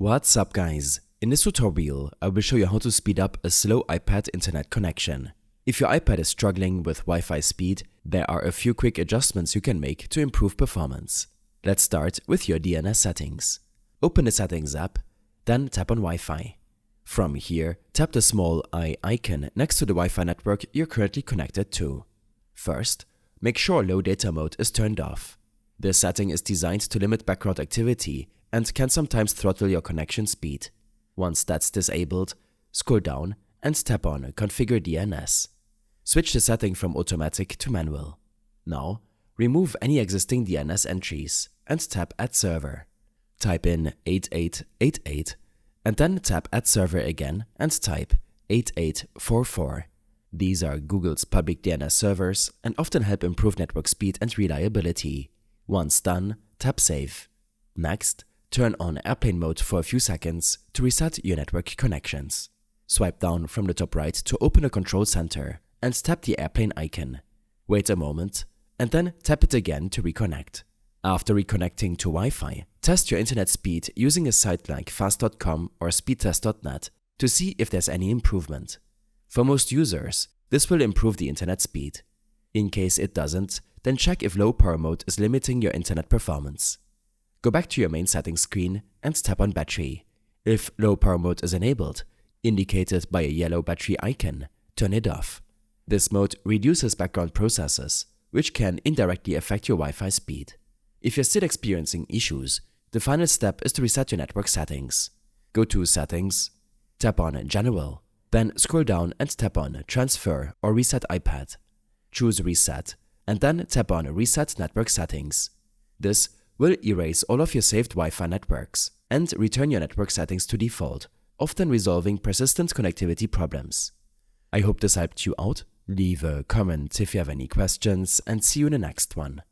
What's up guys? In this tutorial, I will show you how to speed up a slow iPad internet connection. If your iPad is struggling with Wi-Fi speed, there are a few quick adjustments you can make to improve performance. Let's start with your DNS settings. Open the Settings app, then tap on Wi-Fi. From here, tap the small I icon next to the Wi-Fi network you're currently connected to. First, make sure low data mode is turned off. This setting is designed to limit background activity and can sometimes throttle your connection speed. Once that's disabled, scroll down and tap on Configure DNS. Switch the setting from automatic to manual. Now, remove any existing DNS entries and tap Add Server. Type in 8888 and then tap Add Server again and type 8844. These are Google's public DNS servers and often help improve network speed and reliability. Once done, tap Save. Next, turn on airplane mode for a few seconds to reset your network connections. Swipe down from the top right to open the control center and tap the airplane icon. Wait a moment and then tap it again to reconnect. After reconnecting to Wi-Fi, test your internet speed using a site like fast.com or speedtest.net to see if there's any improvement. For most users, this will improve the internet speed. In case it doesn't, then check if low power mode is limiting your internet performance. Go back to your main settings screen and tap on Battery. If low power mode is enabled, indicated by a yellow battery icon, turn it off. This mode reduces background processes, which can indirectly affect your Wi-Fi speed. If you're still experiencing issues, the final step is to reset your network settings. Go to Settings, tap on General, then scroll down and tap on Transfer or Reset iPad. Choose Reset, and then tap on Reset Network Settings. This will erase all of your saved Wi-Fi networks and return your network settings to default, often resolving persistent connectivity problems. I hope this helped you out. Leave a comment if you have any questions and see you in the next one.